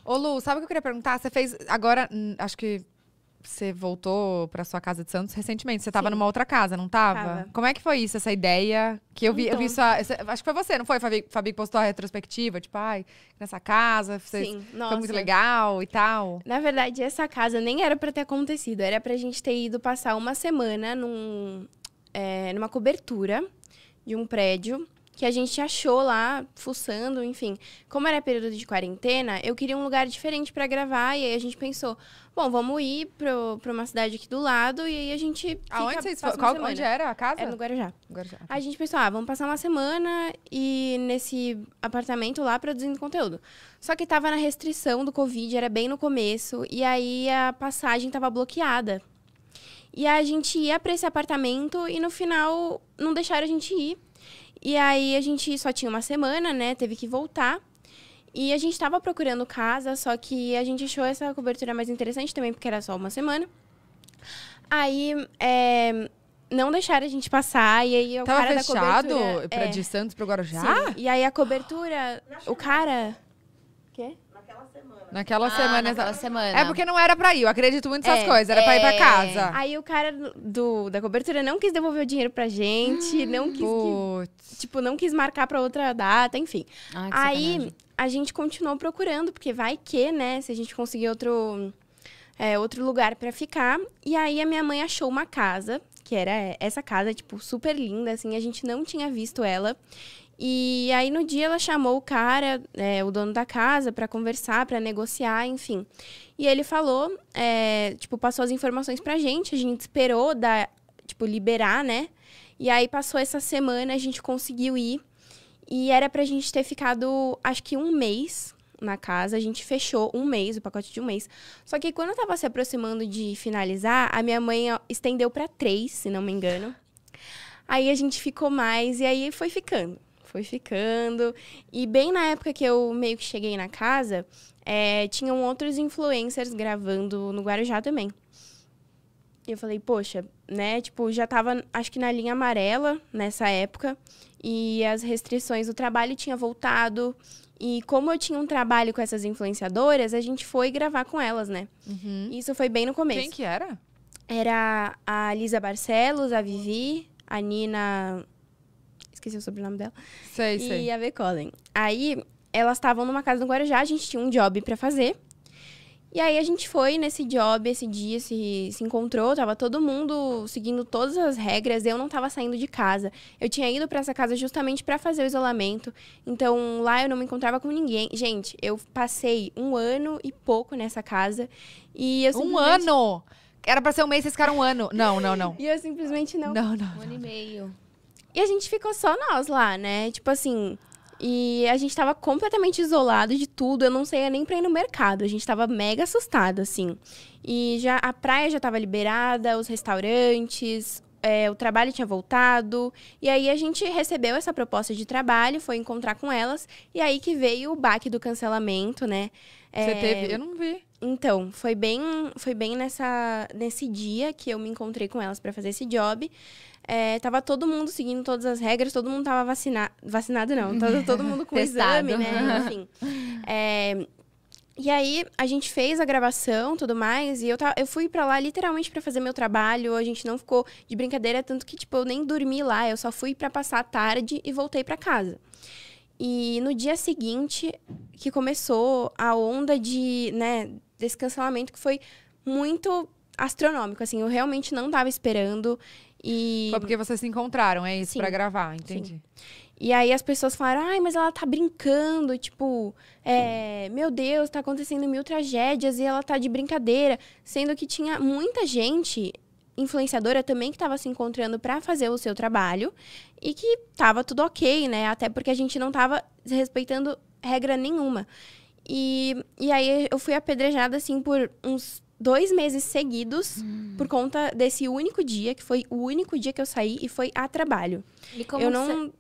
Ô, Lu, sabe o que eu queria perguntar? Você fez agora, acho que você voltou pra sua casa de Santos recentemente. Você tava numa outra casa, não tava? Tava. Como é que foi isso, essa ideia? Que eu vi Então. acho que foi você, não foi? Fabi postou a retrospectiva, tipo, ai, nessa casa, Sim, foi nossa. muito legal e tal. Na verdade, essa casa nem era pra ter acontecido. Era pra gente ter ido passar uma semana numa cobertura de um prédio que a gente achou lá, fuçando, enfim. Como era período de quarentena, eu queria um lugar diferente pra gravar. E aí a gente pensou, bom, vamos ir pra uma cidade aqui do lado e aí a gente Aonde fica, vocês passa foram? uma semana. Onde era a casa? Era no Guarujá. Guarujá. Aí a gente pensou, vamos passar uma semana e nesse apartamento lá produzindo conteúdo. Só que tava na restrição do Covid, era bem no começo, e aí a passagem tava bloqueada. E a gente ia pra esse apartamento e no final não deixaram a gente ir. E aí a gente só tinha uma semana, né? Teve que voltar. E a gente tava procurando casa, só que a gente achou essa cobertura mais interessante também, porque era só uma semana. Aí, não deixaram a gente passar, e aí o Tava cara fechado da cobertura... pra de Santos pro Guarujá? Sim, e aí a cobertura, o cara... Quê? Naquela semana. naquela semana. É porque não era pra ir, eu acredito muito nessas É, coisas, era pra ir pra casa. Aí o cara da cobertura não quis devolver o dinheiro pra gente, não quis, Putz. tipo, não quis marcar pra outra data, enfim. Ai, que Aí sacanagem. a gente continuou procurando, porque vai que, né, se a gente conseguir outro lugar pra ficar. E aí a minha mãe achou uma casa, que era essa casa, tipo, super linda, assim, a gente não tinha visto ela. E aí no dia ela chamou o cara, o dono da casa, pra conversar, pra negociar, enfim. E ele falou, tipo, passou as informações pra gente, a gente esperou liberar, né? E aí passou essa semana, a gente conseguiu ir. E era pra gente ter ficado, acho que 1 mês na casa. A gente fechou 1 mês, o pacote de 1 mês. Só que quando tava se aproximando de finalizar, a minha mãe estendeu pra 3, se não me engano. Aí a gente ficou mais, e aí foi ficando. Foi ficando. E bem na época que eu meio que cheguei na casa, tinham outros influencers gravando no Guarujá também. E eu falei, poxa, né? Tipo, já tava, acho que na linha amarela nessa época. E as restrições do trabalho tinham voltado. E como eu tinha um trabalho com essas influenciadoras, a gente foi gravar com elas, né? Uhum. Isso foi bem no começo. Quem que era? Era a Lisa Barcelos, a Vivi, a Nina... Esqueci o sobrenome dela. Sei, E sei. a V. Collen. Aí, elas estavam numa casa no Guarujá, a gente tinha um job pra fazer. E aí, a gente foi nesse job, esse dia, se encontrou. Tava todo mundo seguindo todas as regras. Eu não tava saindo de casa. Eu tinha ido pra essa casa justamente pra fazer o isolamento. Então, lá eu não me encontrava com ninguém. Gente, eu passei 1 ano e pouco nessa casa. E eu 1 ano? Era pra ser 1 mês, vocês ficaram 1 ano. Não. E eu simplesmente não. Não. 1 ano e meio. E a gente ficou só nós lá, né? Tipo assim... E a gente tava completamente isolado de tudo. Eu não saía nem pra ir no mercado. A gente tava mega assustado, assim. E a praia já tava liberada, os restaurantes, o trabalho tinha voltado. E aí a gente recebeu essa proposta de trabalho, foi encontrar com elas. E aí que veio o baque do cancelamento, né? Você teve? Eu não vi. Então, foi bem nesse dia que eu me encontrei com elas pra fazer esse job. Tava todo mundo seguindo todas as regras, todo mundo tava vacinado não, tava todo mundo com exame, né, enfim. E aí, a gente fez a gravação, tudo mais, e eu fui pra lá literalmente pra fazer meu trabalho, a gente não ficou de brincadeira, tanto que, tipo, eu nem dormi lá, eu só fui pra passar a tarde e voltei pra casa. E no dia seguinte, que começou a onda desse cancelamento, que foi muito astronômico, assim, eu realmente não tava esperando. Foi porque vocês se encontraram, é isso? Sim. Pra gravar, entendi. Sim. E aí as pessoas falaram, ai, mas ela tá brincando, tipo, meu Deus, tá acontecendo 1000 tragédias e ela tá de brincadeira. Sendo que tinha muita gente, influenciadora também, que tava se encontrando pra fazer o seu trabalho e que tava tudo ok, né? Até porque a gente não tava respeitando regra nenhuma. E aí eu fui apedrejada, assim, por uns 2 meses seguidos, por conta desse único dia, que foi o único dia que eu saí e foi a trabalho. E como Eu que não...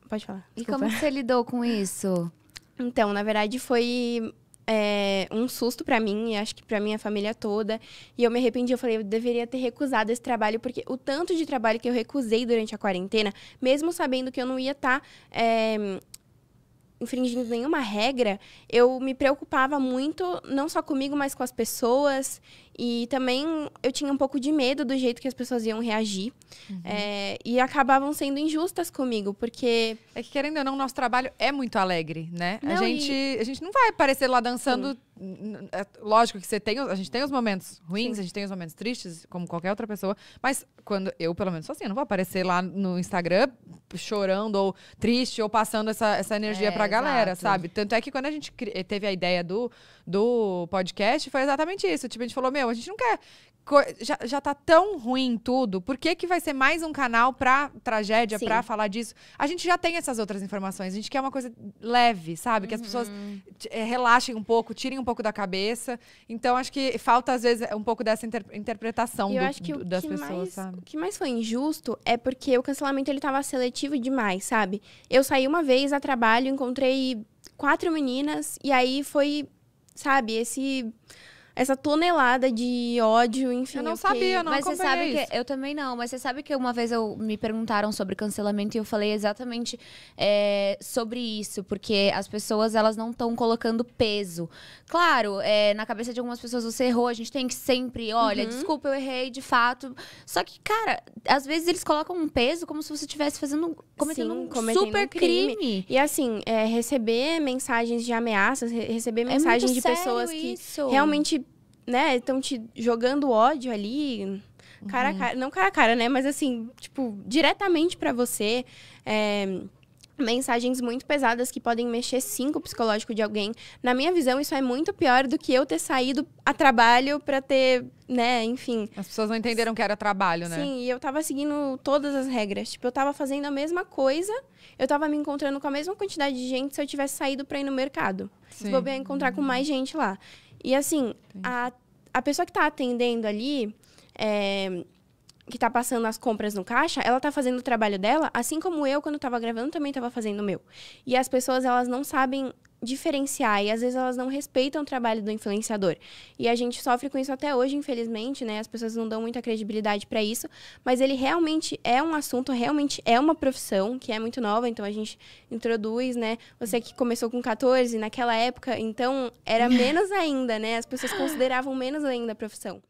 Pode falar. E Desculpa. como que você lidou com isso? Então, na verdade, foi um susto pra mim, e acho que pra minha família toda. E eu me arrependi, eu falei, eu deveria ter recusado esse trabalho, porque o tanto de trabalho que eu recusei durante a quarentena, mesmo sabendo que eu não ia estar infringindo nenhuma regra, eu me preocupava muito, não só comigo, mas com as pessoas. E também eu tinha um pouco de medo do jeito que as pessoas iam reagir. E acabavam sendo injustas comigo, porque... É que, querendo ou não, nosso trabalho é muito alegre, né? Não, a gente não vai aparecer lá dançando... Lógico que a gente tem os momentos ruins, a gente tem os momentos tristes, como qualquer outra pessoa. Mas quando eu, pelo menos, sou assim, eu não vou aparecer lá no Instagram chorando ou triste ou passando essa energia pra galera, exato. sabe? Tanto é que quando a gente teve a ideia do podcast, foi exatamente isso. Tipo, a gente falou, a gente não quer... Já tá tão ruim tudo, por que vai ser mais um canal pra tragédia, pra falar disso? A gente já tem essas outras informações, a gente quer uma coisa leve, sabe? Que as pessoas relaxem um pouco, tirem um pouco da cabeça. Então, acho que falta, às vezes, um pouco dessa interpretação eu acho que das pessoas, sabe? O que mais foi injusto é porque o cancelamento, ele tava seletivo demais, sabe? Eu saí uma vez a trabalho, encontrei 4 meninas, e aí foi, sabe, essa tonelada de ódio, enfim. Eu não sabia, eu não Mas você sabe acompanhei isso. que... Eu também não, mas você sabe que uma vez me perguntaram sobre cancelamento e eu falei exatamente sobre isso. Porque as pessoas, elas não estão colocando peso. Claro, na cabeça de algumas pessoas você errou, a gente tem que sempre... Olha, desculpa, eu errei, de fato. Só que, cara, às vezes eles colocam um peso como se você estivesse cometendo um super crime. E assim, receber mensagens de ameaças, receber mensagens de pessoas que realmente... né, estão te jogando ódio ali, cara a cara, não cara a cara, né, mas assim, tipo, diretamente pra você, mensagens muito pesadas que podem mexer, sim, com o psicológico de alguém. Na minha visão, isso é muito pior do que eu ter saído a trabalho pra ter, né, enfim... As pessoas não entenderam que era trabalho, né? Sim, e eu tava seguindo todas as regras. Tipo, eu tava fazendo a mesma coisa, eu tava me encontrando com a mesma quantidade de gente se eu tivesse saído pra ir no mercado. Se eu ia encontrar com mais gente lá. E assim, a pessoa que tá atendendo ali, que tá passando as compras no caixa, ela tá fazendo o trabalho dela, assim como eu, quando tava gravando, também tava fazendo o meu. E as pessoas, elas não sabem diferenciar, e às vezes elas não respeitam o trabalho do influenciador. E a gente sofre com isso até hoje, infelizmente, né? As pessoas não dão muita credibilidade pra isso, mas ele realmente é um assunto, realmente é uma profissão que é muito nova, então a gente introduz, né? Você que começou com 14, naquela época, então era menos ainda, né? As pessoas consideravam menos ainda a profissão.